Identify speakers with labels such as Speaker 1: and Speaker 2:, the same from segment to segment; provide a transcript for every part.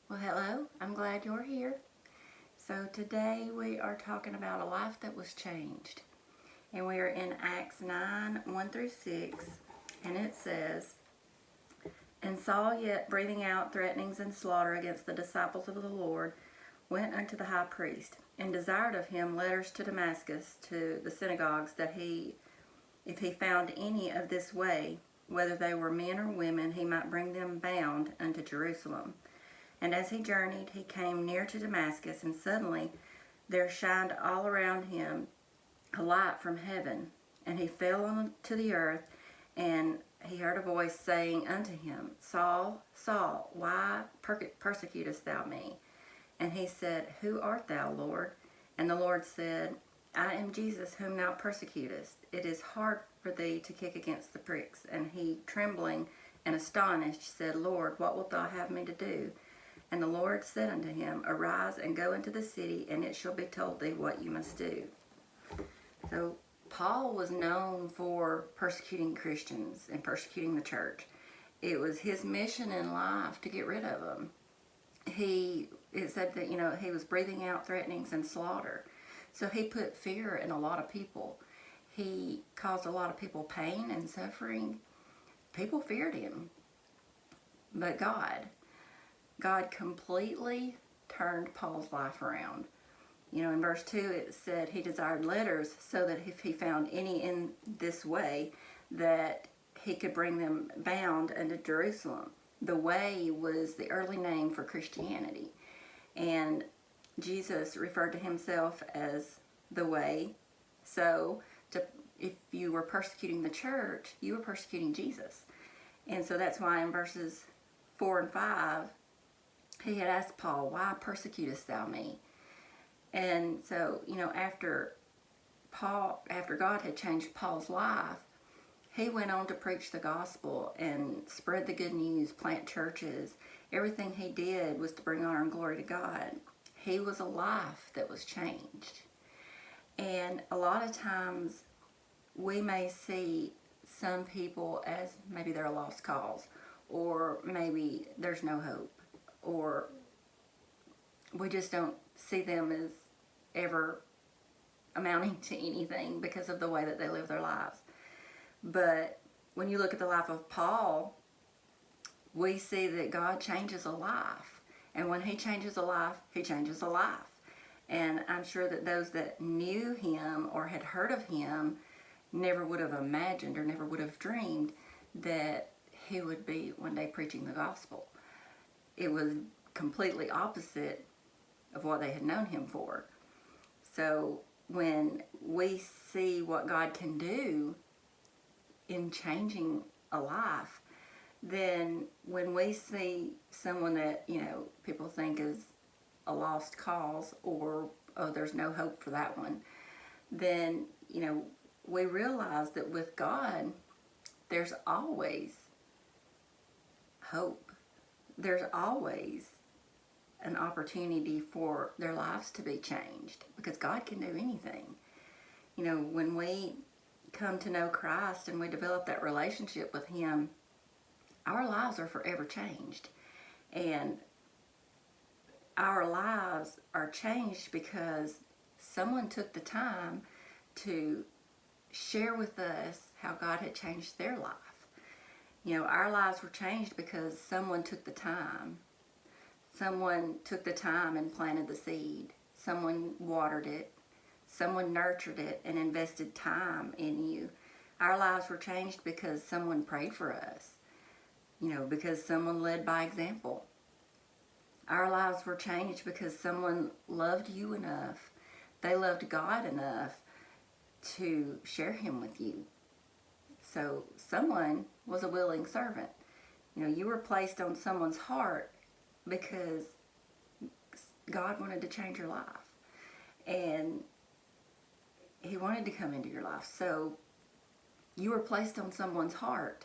Speaker 1: Well, hello, I'm glad you're here. So, today we are talking about a life that was changed. And we are in Acts 9 1 through 6. And it says, And Saul, yet breathing out threatenings and slaughter against the disciples of the Lord, went unto the high priest, and desired of him letters to Damascus to the synagogues, that if he found any of this way, whether they were men or women, he might bring them bound unto Jerusalem. And as he journeyed, he came near to Damascus, and suddenly there shined all around him a light from heaven. And he fell to the earth, and he heard a voice saying unto him, Saul, Saul, why persecutest thou me? And he said, Who art thou, Lord? And the Lord said, I am Jesus whom thou persecutest. It is hard for thee to kick against the pricks. And he, trembling and astonished, said, Lord, what wilt thou have me to do? And the Lord said unto him, Arise and go into the city, and it shall be told thee what you must do. So Paul was known for persecuting Christians and persecuting the church. It was his mission in life to get rid of them. It said that, he was breathing out threatenings and slaughter. So he put fear in a lot of people. He caused a lot of people pain and suffering. People feared him. But God completely turned Paul's life around. In verse 2 it said he desired letters so that if he found any in this way, that he could bring them bound unto Jerusalem. The way was the early name for Christianity. And Jesus referred to himself as the way. So if you were persecuting the church, you were persecuting Jesus. And so that's why in verses 4 and 5, he had asked Paul, Why persecutest thou me? And so, after God had changed Paul's life, he went on to preach the gospel and spread the good news, plant churches. Everything he did was to bring honor and glory to God. He was a life that was changed. And a lot of times we may see some people as maybe they're a lost cause, or maybe there's no hope, or we just don't see them as ever amounting to anything because of the way that they live their lives. But when you look at the life of Paul, we see that God changes a life. And when he changes a life, he changes a life. And I'm sure that those that knew him or had heard of him never would have imagined or never would have dreamed that he would be one day preaching the gospel. It was completely opposite of what they had known him for. So when we see what God can do in changing a life, then when we see someone that, people think is a lost cause, or, oh, there's no hope for that one, then, we realize that with God, there's always hope. There's always an opportunity for their lives to be changed, because God can do anything. When we come to know Christ and we develop that relationship with him, our lives are forever changed. And our lives are changed because someone took the time to share with us how God had changed their life. Our lives were changed because someone took the time. Someone took the time and planted the seed. Someone watered it. Someone nurtured it and invested time in you. Our lives were changed because someone prayed for us. Because someone led by example. Our lives were changed because someone loved you enough. They loved God enough to share him with you. So someone was a willing servant. You were placed on someone's heart because God wanted to change your life. And he wanted to come into your life. So you were placed on someone's heart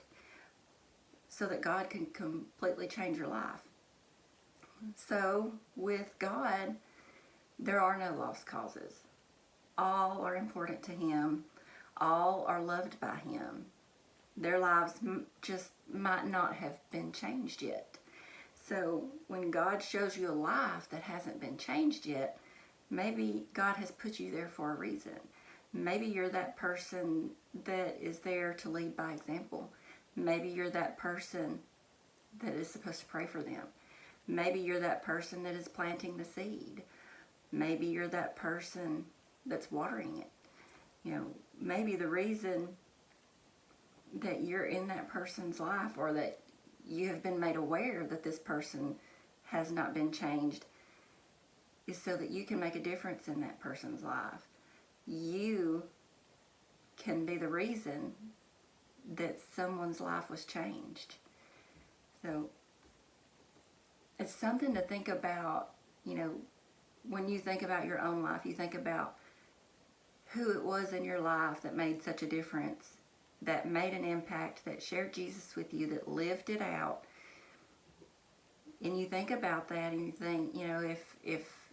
Speaker 1: so that God can completely change your life. So with God, there are no lost causes. All are important to him. All are loved by him. Their lives just might not have been changed yet. So when God shows you a life that hasn't been changed yet, maybe God has put you there for a reason. Maybe you're that person that is there to lead by example. Maybe you're that person that is supposed to pray for them. Maybe you're that person that is planting the seed. Maybe you're that person that's watering it. You know, maybe the reason that you're in that person's life, or that you have been made aware that this person has not been changed, is so that you can make a difference in that person's life. You can be the reason that someone's life was changed. So it's something to think about. You know, when you think about your own life, you think about who it was in your life that made such a difference, that made an impact, that shared Jesus with you, that lived it out. And you think about that and you think, you know, if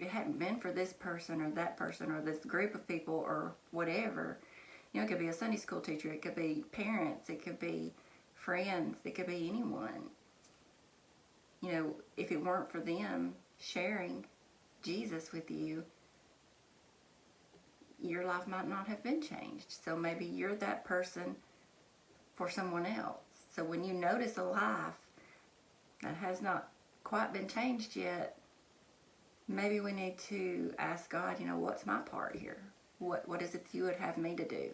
Speaker 1: it hadn't been for this person or that person or this group of people or whatever, you know, it could be a Sunday school teacher, it could be parents, it could be friends, it could be anyone. You know, if it weren't for them sharing Jesus with you, your life might not have been changed. So maybe you're that person for someone else. So when you notice a life that has not quite been changed yet, maybe we need to ask God, you know, what's my part here? What is it you would have me to do?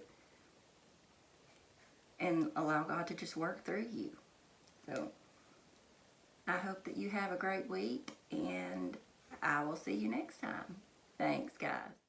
Speaker 1: And allow God to just work through you. So I hope that you have a great week, and I will see you next time. Thanks, guys.